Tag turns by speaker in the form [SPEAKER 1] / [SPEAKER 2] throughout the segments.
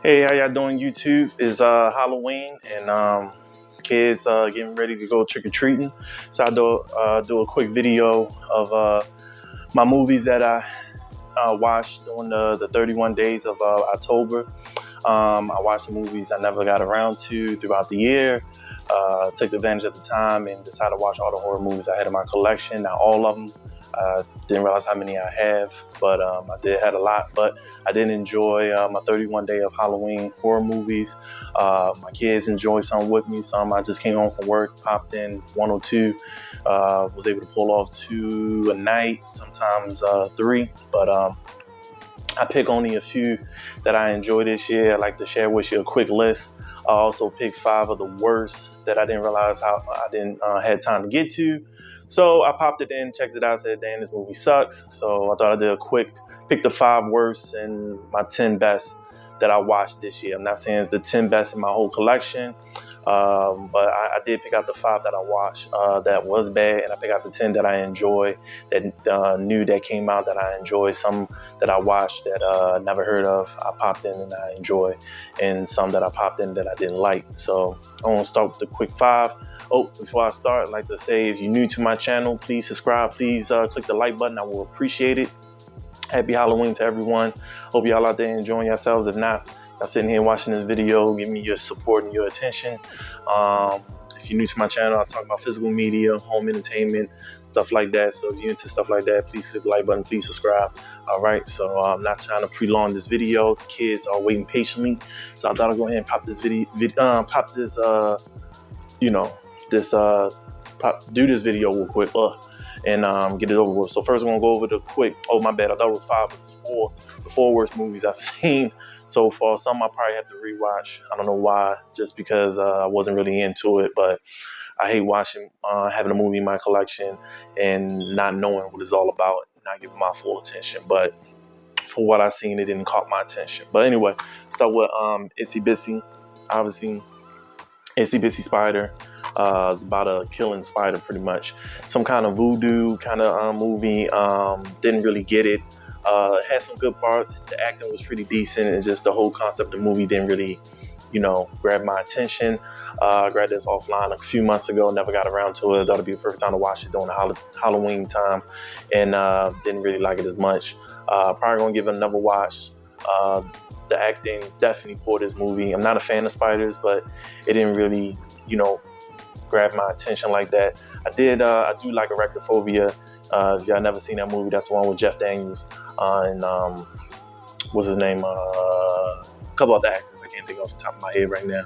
[SPEAKER 1] Hey, how y'all doing, YouTube? It's Halloween and kids getting ready to go trick or treating. So I do a quick video of my movies that I watched on the 31 days of October. I watched the movies I never got around to throughout the year. Took advantage of the time and decided to watch all the horror movies I had in my collection. Not all of them. Didn't realize how many I have, but I did had a lot. But I did enjoy my 31 day of Halloween horror movies. My kids enjoyed some with me. Some I just came home from work, popped in one or two. Was able to pull off two a night, sometimes three. But I pick only a few that I enjoy this year. I like to share with you a quick list. I also picked 5 of the worst that I didn't realize how I didn't had time to get to. So I popped it in, checked it out, said, "Damn, this movie sucks." So I thought I did a quick pick the 5 worst and my 10 best that I watched this year. I'm not saying it's the 10 best in my whole collection, but I did pick out the 5 that I watched that was bad, and I picked out the 10 that I enjoy, that new that came out that I enjoy, some that I watched that I never heard of, I popped in and I enjoy, and some that I popped in that I didn't like. So I want to start with the quick 5. Oh, before I start, I'd like to say, if you're new to my channel, please subscribe. Please click the like button. I will appreciate it. Happy Halloween to everyone. Hope y'all out there enjoying yourselves. If not, y'all sitting here watching this video, give me your support and your attention. If you're new to my channel, I talk about physical media, home entertainment, stuff like that. So if you're into stuff like that, please click the like button, please subscribe. All right, so I'm not trying to prolong this video. The kids are waiting patiently, so I thought I'd go ahead and pop this do this video real quick and get it over with. So first, I'm gonna go over the quick. Oh, my bad. I thought it was 5, but it's 4. The 4 worst movies I've seen so far. Some I probably have to rewatch. I don't know why, just because I wasn't really into it. But I hate watching, having a movie in my collection and not knowing what it's all about, not giving my full attention. But for what I've seen, it didn't caught my attention. But anyway, start with Itsy Bitsy. Obviously, Itsy Bitsy Spider. It's about a killing spider, pretty much. Some kind of voodoo kind of movie. Didn't really get it. Had some good parts. The acting was pretty decent. It's just the whole concept of the movie didn't really, grab my attention. I grabbed this offline a few months ago. Never got around to it. Thought it'd be a perfect time to watch it during the Halloween time, and didn't really like it as much. Probably gonna give it another watch. The acting definitely pulled this movie. I'm not a fan of spiders, but it didn't really, grab my attention like that. I do like Arachnophobia. If y'all never seen that movie, that's the one with Jeff Daniels and what's his name? A couple other actors I can't think off the top of my head right now.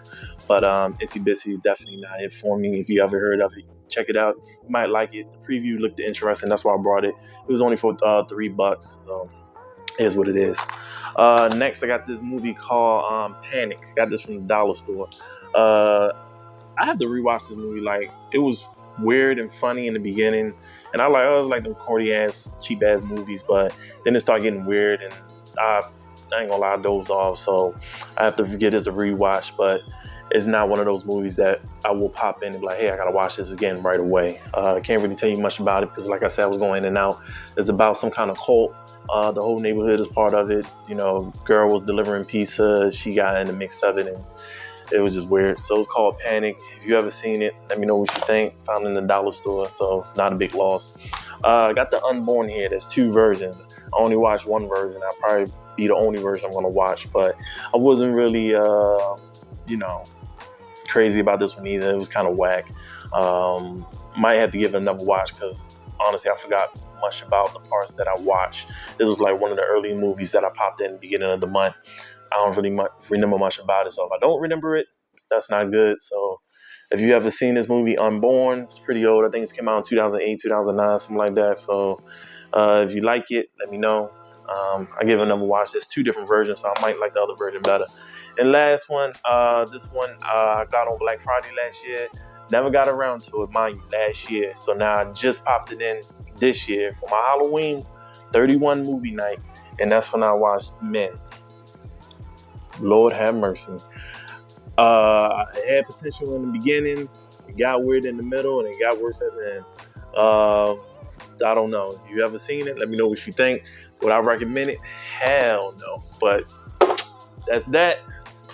[SPEAKER 1] But Itsy Bitsy is definitely not it for me. If you ever heard of it, check it out. You might like it. The preview looked interesting. That's why I brought it. It was only for $3, so it is what it is. Next, I got this movie called Panic. Got this from the dollar store. I had to rewatch this movie. Like, it was weird and funny in the beginning, and I was like them corny ass, cheap ass movies. But then it started getting weird, and I ain't gonna lie, I dozed off. So I have to give this a rewatch. But it's not one of those movies that I will pop in and be like, hey, I gotta watch this again right away. I can't really tell you much about it because, like I said, I was going in and out. It's about some kind of cult. The whole neighborhood is part of it. Girl was delivering pizza. She got in the mix of it, and it was just weird. So it's called Panic. If you ever seen it, let me know what you think. Found it in the dollar store, so not a big loss. I got the Unborn here. There's 2 versions. I only watched one version. I'll probably be the only version I'm gonna watch, but I wasn't really, crazy about this one either. It was kind of whack. Might have to give it another watch because honestly, I forgot much about the parts that I watched. This was like one of the early movies that I popped in the beginning of the month. I don't really remember much about it. So if I don't remember it, that's not good. So if you ever seen this movie, Unborn, it's pretty old. I think it came out in 2008, 2009, something like that. So if you like it, let me know. I give it another watch. There's 2 different versions, so I might like the other version better. And last one, this one I got on Black Friday last year. Never got around to it, mind you, last year. So now I just popped it in this year for my Halloween 31 movie night. And that's when I watched Men. Lord have mercy. I had potential in the beginning, it got weird in the middle, and it got worse at the end. I don't know. If you ever seen it, let me know what you think. Would I recommend it? Hell no. But that's that.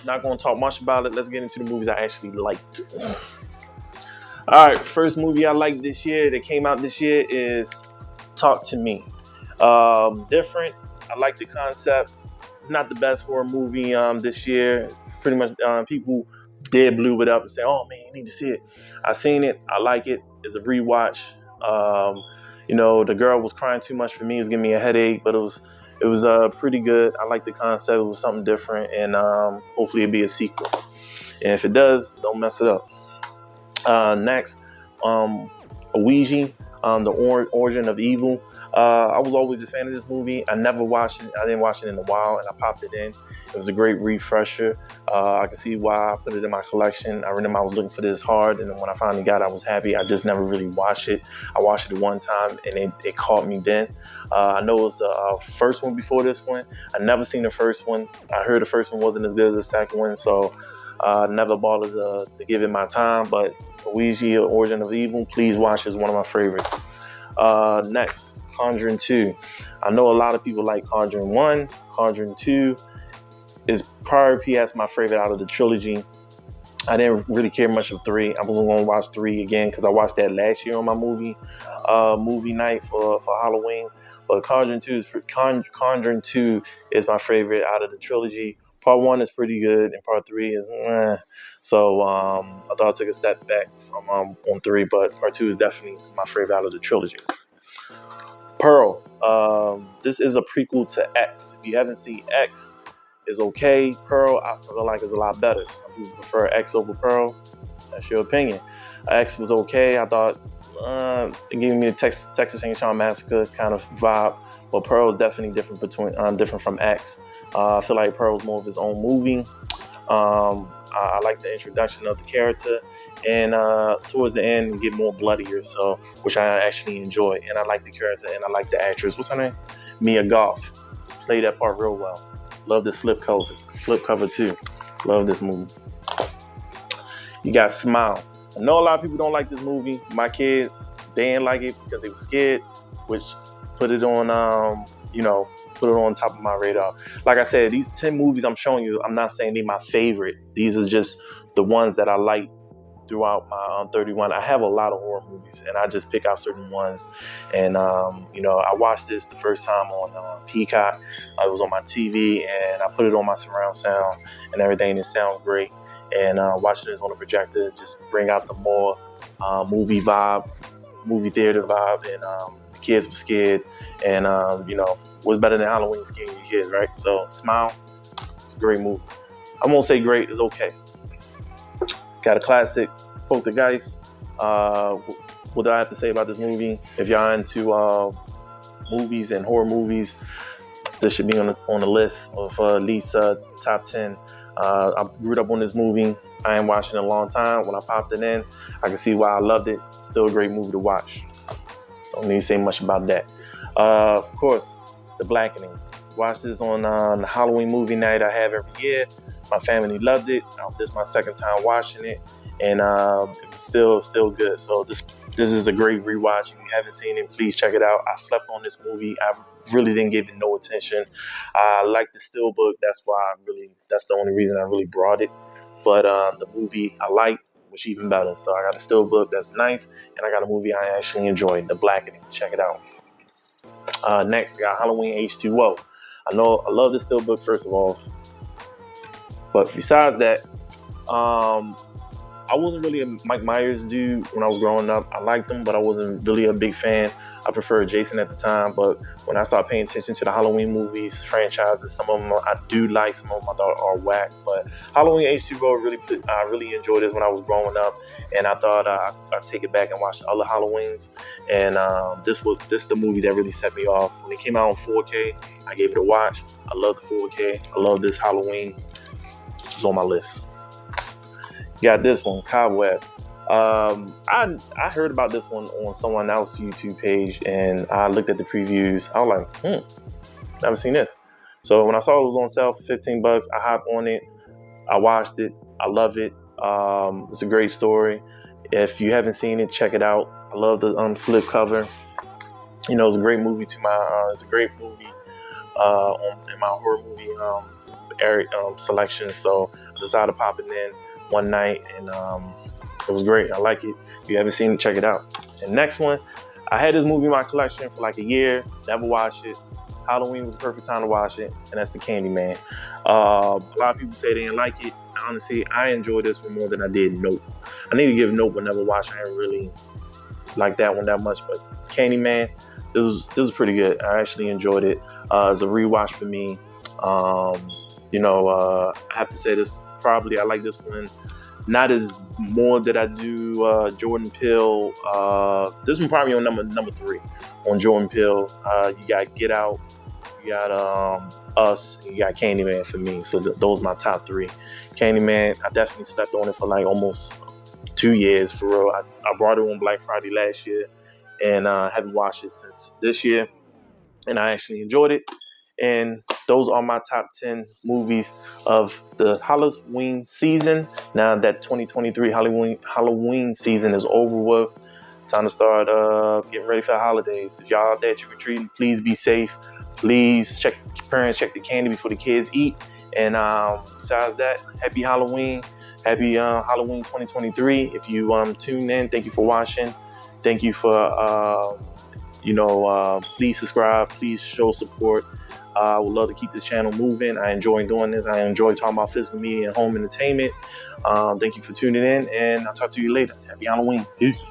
[SPEAKER 1] Not going to talk much about it. Let's get into the movies I actually liked. All right, first movie I liked this year that came out this year is Talk to Me. Different. I like the concept. It's not the best horror movie this year. It's pretty much people dead blew it up and say, "Oh man, you need to see it." I seen it. I like it. It's a rewatch. The girl was crying too much for me. It was giving me a headache, but it was pretty good. I like the concept. It was something different, and hopefully it'll be a sequel. And if it does, don't mess it up. Next, Ouija, the Origin of Evil. I was always a fan of this movie. I never watched it. I didn't watch it in a while, and I popped it in. It was a great refresher. I can see why I put it in my collection. I remember I was looking for this hard, and then when I finally got it, I was happy. I just never really watched it. I watched it one time, and it caught me then. I know it was the first one before this one. I never seen the first one. I heard the first one wasn't as good as the second one, so never bothered to give it my time. But Ouija, Origin of Evil, please watch. It's one of my favorites. Next, Conjuring 2. I know a lot of people like Conjuring 1. Conjuring 2 is probably PS my favorite out of the trilogy. I didn't really care much of 3. I wasn't going to watch 3 again because I watched that last year on my movie night for Halloween. But Conjuring 2 is my favorite out of the trilogy. Part 1 is pretty good, and Part 3 is So I thought I took a step back from on 3, but Part 2 is definitely my favorite out of the trilogy. Pearl. This is a prequel to X. If you haven't seen X, it's okay. Pearl, I feel like it's a lot better. Some people prefer X over Pearl. That's your opinion. X was okay. I thought it gave me the Texas Chainsaw Massacre kind of vibe, but Pearl is definitely different from X. I feel like Pearl was more of his own movie. I like the introduction of the character, and towards the end, get more bloodier, so which I actually enjoy. And I like the character, and I like the actress. What's her name? Mia Goth. Played that part real well. Love the slipcover too. Love this movie. You got Smile. I know a lot of people don't like this movie. My kids, they didn't like it because they were scared, which put it on top of my radar. Like I said, these 10 movies I'm showing you, I'm not saying they're my favorite. These are just the ones that I like throughout my 31. I have a lot of horror movies, and I just pick out certain ones. And I watched this the first time on Peacock. It was on my TV, and I put it on my surround sound and everything. It sounds great. And watching this on the projector just bring out the more movie theater vibe. And the kids were scared, and what's better than Halloween scaring your kids, right? So Smile, it's a great movie. I won't say great, it's okay. Got a classic, Poltergeist. What do I have to say about this movie? If y'all into movies and horror movies, this should be on the list of at least top 10. I grew up on this movie. I ain't watched it in a long time. When I popped it in, I can see why I loved it. Still a great movie to watch. Don't need to say much about that. Of course, The Blackening. Watch this on the Halloween movie night I have every year. My family loved it. This is my second time watching it, and it was still good. So this is a great rewatch. If you haven't seen it, please check it out. I slept on this movie. I really didn't give it no attention. I like the steelbook. That's the only reason I really brought it. But the movie I like was even better. So I got a steelbook that's nice, and I got a movie I actually enjoyed, The Blackening. Check it out. Next, I got Halloween H2O. I love the steelbook first of all. But besides that, I wasn't really a Mike Myers dude when I was growing up. I liked him, but I wasn't really a big fan. I preferred Jason at the time. But when I started paying attention to the Halloween movies, franchises, some of them I do like, some of them I thought are whack. But Halloween H2O, I really enjoyed this when I was growing up. And I thought I'd take it back and watch the other Halloweens. And this is the movie that really set me off. When it came out on 4K, I gave it a watch. I love the 4K. I love this Halloween. It's on my list. Got this one, Cobweb. I heard about this one on someone else's YouTube page, and I looked at the previews. I was like, never seen this. So when I saw it was on sale for $15, I hopped on it. I watched it. I love it. It's a great story. If you haven't seen it, check it out. I love the slip cover. It's a great movie. It's a great movie in my horror movie selections. So I decided to pop it in one night, and it was great. I like it. If you haven't seen it, check it out. And next one, I had this movie in my collection for like a year, never watched it. Halloween was the perfect time to watch it, and that's the Candyman. A lot of people say they didn't like it. Honestly, I enjoyed this one more than I did Nope. I need to give Nope another watch. I didn't really like that one that much, but Candyman, this was pretty good. I actually enjoyed it. It's a rewatch for me. I have to say this, probably I like this one not as more that I do Jordan Peele. This one probably on number 3 on Jordan Peele. You got Get Out, you got Us, and you got Candyman for me. So those are my top 3. Candyman, I definitely slept on it for like almost 2 years for real. I brought it on Black Friday last year, and haven't watched it since this year, and I actually enjoyed it. And those are my top 10 movies of the Halloween season. Now that 2023 Halloween season is over with, time to start getting ready for the holidays. If y'all out there trick-or-treating, please be safe. Please check the candy before the kids eat. And besides that, happy Halloween. Happy Halloween 2023. If you tuned in, thank you for watching. Thank you for, please subscribe. Please show support. I would love to keep this channel moving. I enjoy doing this. I enjoy talking about physical media and home entertainment. Thank you for tuning in, and I'll talk to you later. Happy Halloween. Peace.